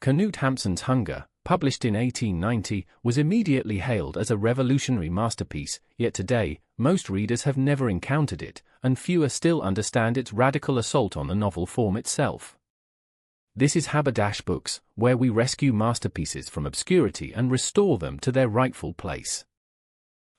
Knut Hamsun's Hunger, published in 1890, was immediately hailed as a revolutionary masterpiece, yet today, most readers have never encountered it, and fewer still understand its radical assault on the novel form itself. This is Haberdash Books, where we rescue masterpieces from obscurity and restore them to their rightful place.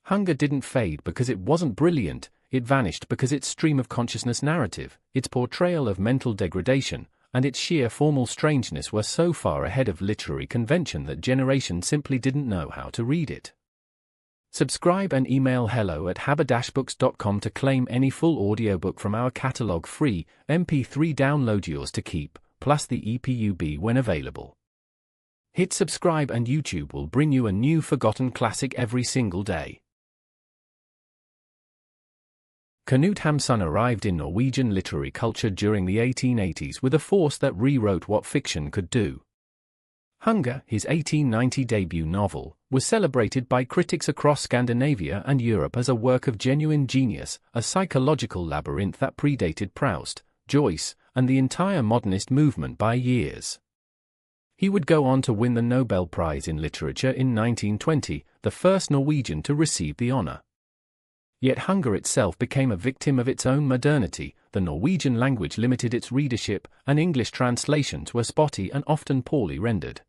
Hunger didn't fade because it wasn't brilliant, it vanished because its stream of consciousness narrative, its portrayal of mental degradation, and its sheer formal strangeness were so far ahead of literary convention that generations simply didn't know how to read it. Subscribe and email hello@haberdashbooks.com to claim any full audiobook from our catalogue free, MP3 download yours to keep, plus the EPUB when available. Hit subscribe and YouTube will bring you a new forgotten classic every single day. Knut Hamsun arrived in Norwegian literary culture during the 1880s with a force that rewrote what fiction could do. Hunger, his 1890 debut novel, was celebrated by critics across Scandinavia and Europe as a work of genuine genius, a psychological labyrinth that predated Proust, Joyce, and the entire modernist movement by years. He would go on to win the Nobel Prize in Literature in 1920, the first Norwegian to receive the honor. Yet Hunger itself became a victim of its own modernity. The Norwegian language limited its readership, and English translations were spotty and often poorly rendered.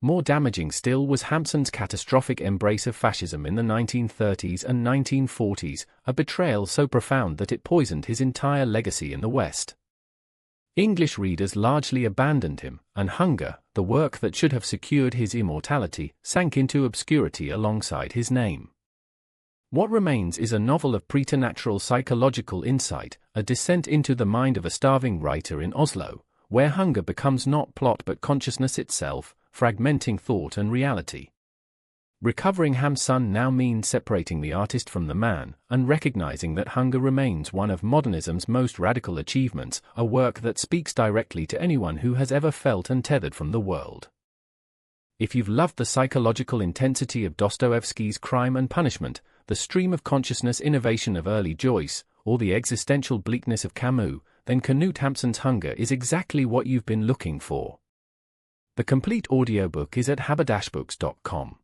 More damaging still was Hamsun's catastrophic embrace of fascism in the 1930s and 1940s, a betrayal so profound that it poisoned his entire legacy in the West. English readers largely abandoned him, and Hunger, the work that should have secured his immortality, sank into obscurity alongside his name. What remains is a novel of preternatural psychological insight, a descent into the mind of a starving writer in Oslo, where hunger becomes not plot but consciousness itself, fragmenting thought and reality. Recovering Hamsun now means separating the artist from the man, and recognizing that Hunger remains one of modernism's most radical achievements, a work that speaks directly to anyone who has ever felt untethered from the world. If you've loved the psychological intensity of Dostoevsky's Crime and Punishment, the stream of consciousness innovation of early Joyce, or the existential bleakness of Camus, then Knut Hamsun's Hunger is exactly what you've been looking for. The complete audiobook is at haberdashbooks.com.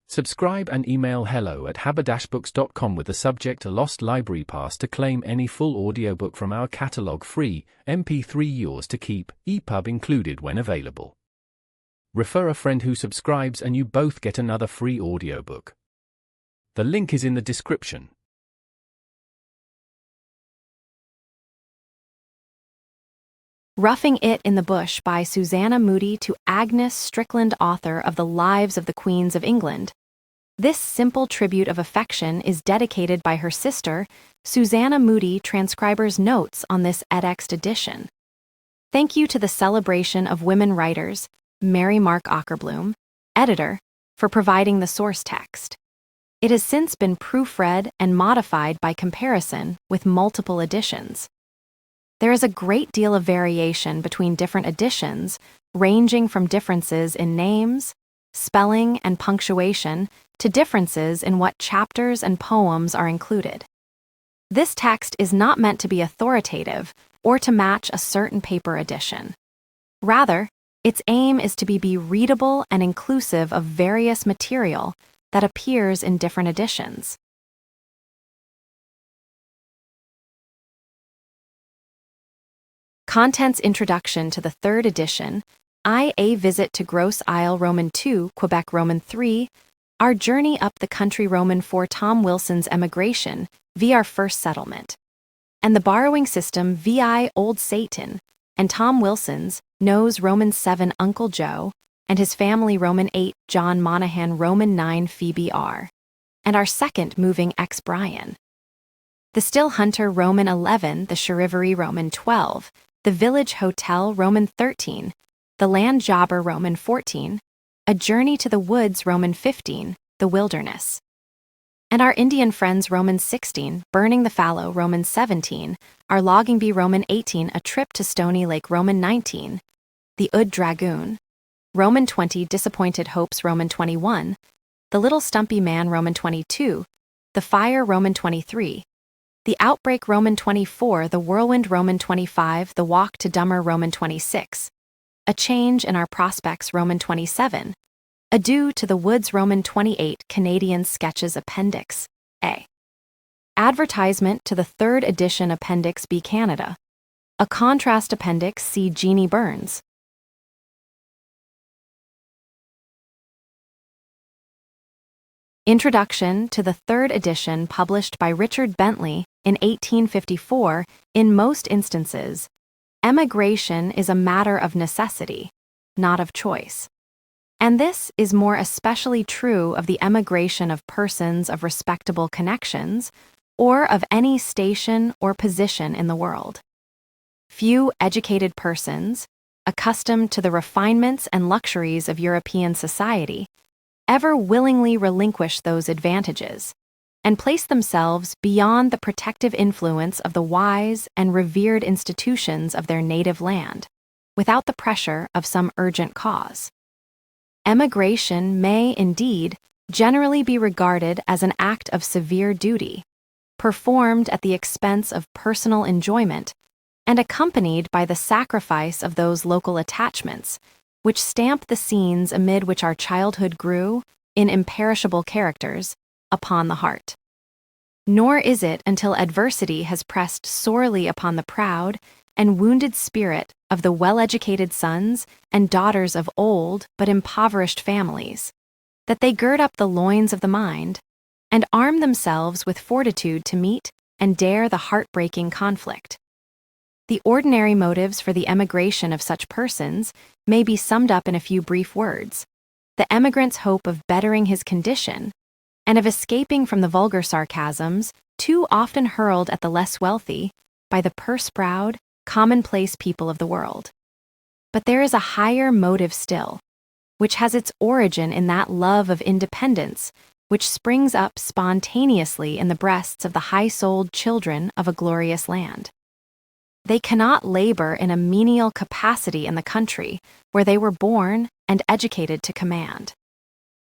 Subscribe and email hello@haberdashbooks.com with the subject "A Lost Library Pass" to claim any full audiobook from our catalogue free, MP3 yours to keep, EPUB included when available. Refer a friend who subscribes and you both get another free audiobook. The link is in the description. Roughing It in the Bush by Susanna Moodie to Agnes Strickland, author of The Lives of the Queens of England. This simple tribute of affection is dedicated by her sister, Susanna Moodie, transcriber's notes on this edexed edition. Thank you to the Celebration of Women Writers, Mary Mark Ockerbloom, editor, for providing the source text. It has since been proofread and modified by comparison with multiple editions. There is a great deal of variation between different editions, ranging from differences in names, spelling, and punctuation to differences in what chapters and poems are included. This text is not meant to be authoritative or to match a certain paper edition. Rather, its aim is to be readable and inclusive of various material that appears in different editions. Contents Introduction to the third edition, A Visit to Grosse Isle Roman II, Quebec Roman III, Our Journey Up the Country Roman IV, Tom Wilson's Emigration, v. Our First Settlement, and the Borrowing System vi Old Satan, and Tom Wilson's Knows Roman VII Uncle Joe, and his family Roman VIII John Monaghan Roman IX Phoebe R. and our second moving ex Brian. The Still Hunter Roman XI, the Charivari Roman XII, the Village Hotel Roman XIII, the Land Jobber Roman XIV, A Journey to the Woods Roman XV, the Wilderness, and our Indian Friends Roman XVI, Burning the Fallow Roman XVII, our Logging Bee Roman XVIII, A Trip to Stony Lake Roman XIX, the Oud Dragoon, Roman XX, Disappointed Hopes Roman XXI, The Little Stumpy Man Roman XXII, The Fire Roman XXIII, The Outbreak Roman XXIV, The Whirlwind Roman XXV, The Walk to Dummer Roman XXVI, A change in our prospects Roman 27. Adieu to the Woods Roman 28 Canadian Sketches Appendix A. Advertisement to the 3rd edition Appendix B Canada. A contrast appendix C. Jeannie Burns. Introduction to the 3rd edition published by Richard Bentley in 1854. In most instances, emigration is a matter of necessity, not of choice. And this is more especially true of the emigration of persons of respectable connections or of any station or position in the world. Few educated persons, accustomed to the refinements and luxuries of European society, ever willingly relinquish those advantages and place themselves beyond the protective influence of the wise and revered institutions of their native land, without the pressure of some urgent cause. Emigration may, indeed, generally be regarded as an act of severe duty, performed at the expense of personal enjoyment and accompanied by the sacrifice of those local attachments which stamp the scenes amid which our childhood grew, in imperishable characters, upon the heart. Nor is it until adversity has pressed sorely upon the proud and wounded spirit of the well-educated sons and daughters of old but impoverished families, that they gird up the loins of the mind and arm themselves with fortitude to meet and dare the heart-breaking conflict. The ordinary motives for the emigration of such persons may be summed up in a few brief words: the emigrant's hope of bettering his condition and of escaping from the vulgar sarcasms too often hurled at the less wealthy by the purse-proud, commonplace people of the world. But there is a higher motive still, which has its origin in that love of independence which springs up spontaneously in the breasts of the high-souled children of a glorious land. They cannot labor in a menial capacity in the country where they were born and educated to command.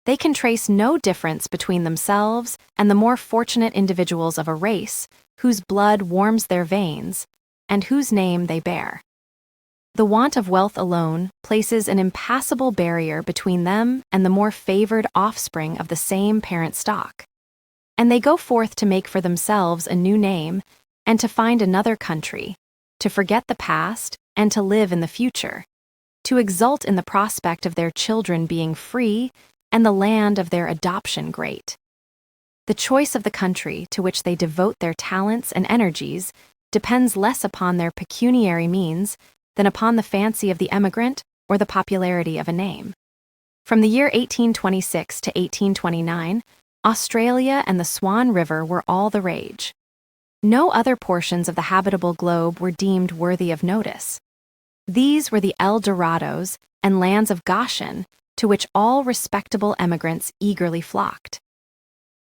They can trace no difference between themselves and the more fortunate individuals of a race whose blood warms their veins and whose name they bear. The want of wealth alone places an impassable barrier between them and the more favored offspring of the same parent stock. And they go forth to make for themselves a new name and to find another country, to forget the past and to live in the future, to exult in the prospect of their children being free and the land of their adoption great. The choice of the country to which they devote their talents and energies depends less upon their pecuniary means than upon the fancy of the emigrant or the popularity of a name. From the year 1826 to 1829, Australia and the Swan River were all the rage. No other portions of the habitable globe were deemed worthy of notice. These were the El Dorados and lands of Goshen to which all respectable emigrants eagerly flocked.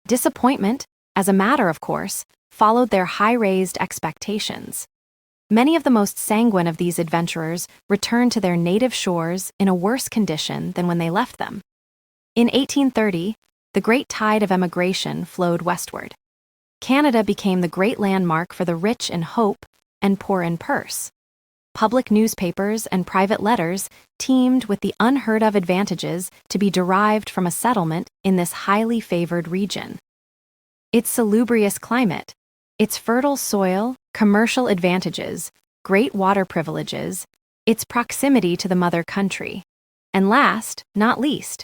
Disappointment, as a matter of course, followed their high-raised expectations. Many of the most sanguine of these adventurers returned to their native shores in a worse condition than when they left them. In 1830, the great tide of emigration flowed westward. Canada became the great landmark for the rich in hope and poor in purse. Public newspapers and private letters teemed with the unheard-of advantages to be derived from a settlement in this highly favored region. Its salubrious climate, its fertile soil, commercial advantages, great water privileges, its proximity to the mother country, and last, not least,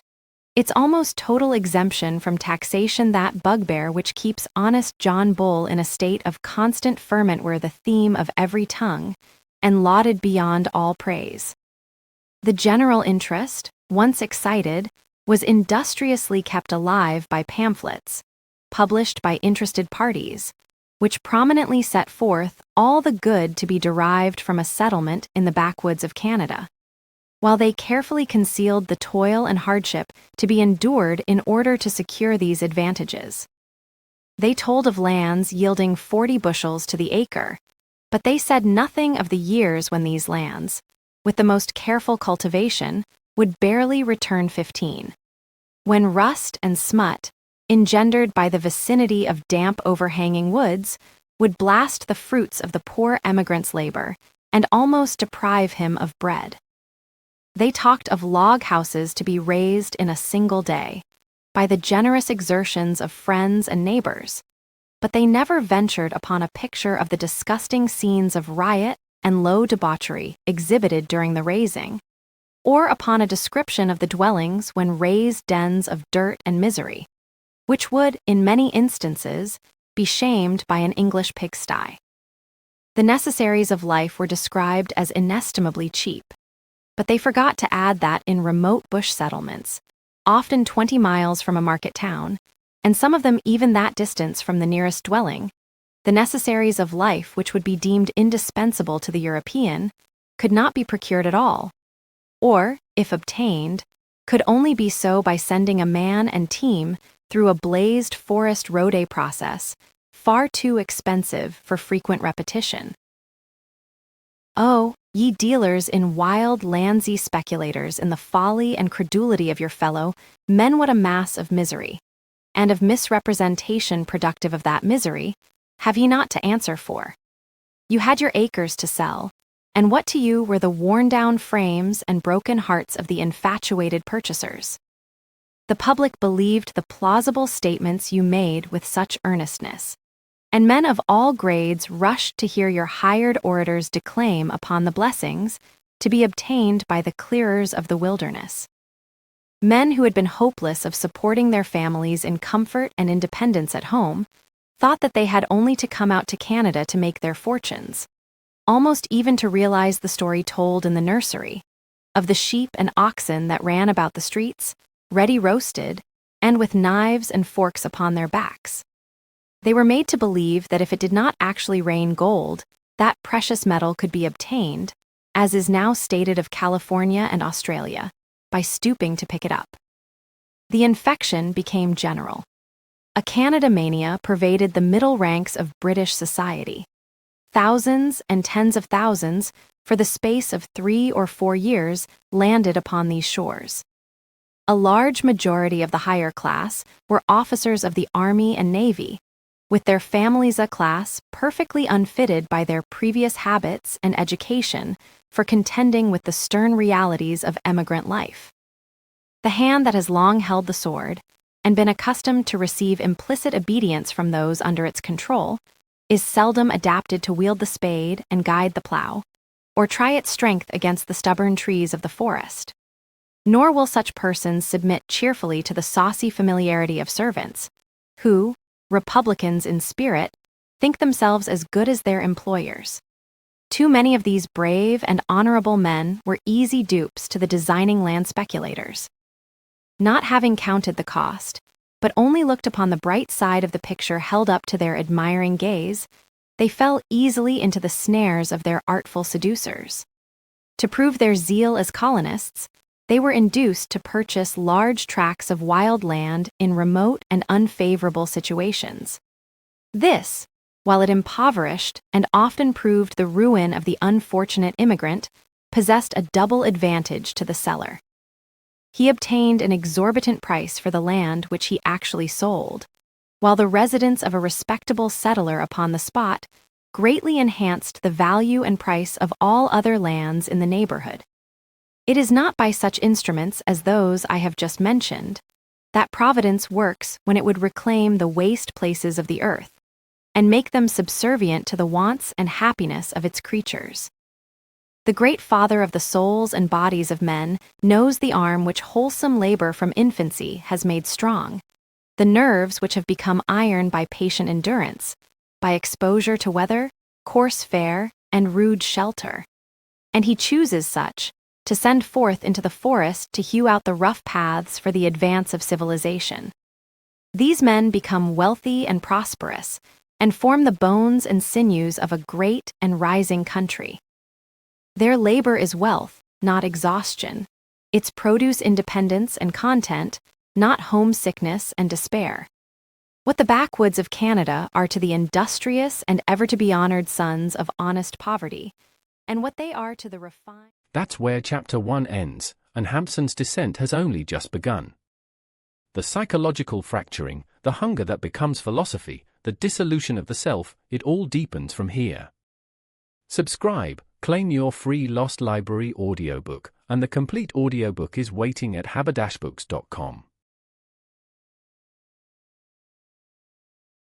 its almost total exemption from taxation, that bugbear which keeps honest John Bull in a state of constant ferment, were the theme of every tongue, and lauded beyond all praise. The general interest, once excited, was industriously kept alive by pamphlets, published by interested parties, which prominently set forth all the good to be derived from a settlement in the backwoods of Canada, while they carefully concealed the toil and hardship to be endured in order to secure these advantages. They told of lands yielding 40 bushels to the acre, but they said nothing of the years when these lands, with the most careful cultivation, would barely return 15. When rust and smut, engendered by the vicinity of damp overhanging woods, would blast the fruits of the poor emigrant's labor and almost deprive him of bread. They talked of log houses to be raised in a single day, by the generous exertions of friends and neighbors, but they never ventured upon a picture of the disgusting scenes of riot and low debauchery exhibited during the raising, or upon a description of the dwellings when raised dens of dirt and misery, which would, in many instances, be shamed by an English pigsty. The necessaries of life were described as inestimably cheap, but they forgot to add that in remote bush settlements, often 20 miles from a market town, and some of them even that distance from the nearest dwelling, the necessaries of life which would be deemed indispensable to the European could not be procured at all, or, if obtained, could only be so by sending a man and team through a blazed forest road process, far too expensive for frequent repetition. Oh, ye dealers in wild landsy speculators in the folly and credulity of your fellow, men, what a mass of misery, and of misrepresentation productive of that misery, have ye not to answer for? You had your acres to sell, and what to you were the worn-down frames and broken hearts of the infatuated purchasers? The public believed the plausible statements you made with such earnestness, and men of all grades rushed to hear your hired orators declaim upon the blessings to be obtained by the clearers of the wilderness. Men who had been hopeless of supporting their families in comfort and independence at home thought that they had only to come out to Canada to make their fortunes, almost even to realize the story told in the nursery, of the sheep and oxen that ran about the streets, ready roasted, and with knives and forks upon their backs. They were made to believe that if it did not actually rain gold, that precious metal could be obtained, as is now stated of California and Australia, by stooping to pick it up. The infection became general. A Canada mania pervaded the middle ranks of British society. Thousands and tens of thousands, for the space of 3 or 4 years, landed upon these shores. A large majority of the higher class were officers of the Army and Navy, with their families a class perfectly unfitted by their previous habits and education for contending with the stern realities of emigrant life. The hand that has long held the sword, and been accustomed to receive implicit obedience from those under its control, is seldom adapted to wield the spade and guide the plow, or try its strength against the stubborn trees of the forest. Nor will such persons submit cheerfully to the saucy familiarity of servants, who, Republicans in spirit, think themselves as good as their employers. Too many of these brave and honorable men were easy dupes to the designing land speculators. Not having counted the cost, but only looked upon the bright side of the picture held up to their admiring gaze, they fell easily into the snares of their artful seducers. To prove their zeal as colonists, they were induced to purchase large tracts of wild land in remote and unfavorable situations. This, while it impoverished and often proved the ruin of the unfortunate immigrant, possessed a double advantage to the seller. He obtained an exorbitant price for the land which he actually sold, while the residence of a respectable settler upon the spot greatly enhanced the value and price of all other lands in the neighborhood. It is not by such instruments as those I have just mentioned that Providence works when it would reclaim the waste places of the earth and make them subservient to the wants and happiness of its creatures. The great Father of the souls and bodies of men knows the arm which wholesome labor from infancy has made strong, the nerves which have become iron by patient endurance, by exposure to weather, coarse fare, and rude shelter. And he chooses such, to send forth into the forest to hew out the rough paths for the advance of civilization. These men become wealthy and prosperous, and form the bones and sinews of a great and rising country. Their labor is wealth, not exhaustion, its produce independence and content, not homesickness and despair. What the backwoods of Canada are to the industrious and ever-to-be-honored sons of honest poverty, and what they are to the refined... That's where Chapter 1 ends, and Hamsun's descent has only just begun. The psychological fracturing, the hunger that becomes philosophy, the dissolution of the self, it all deepens from here. Subscribe, claim your free Lost Library audiobook, and the complete audiobook is waiting at haberdashbooks.com.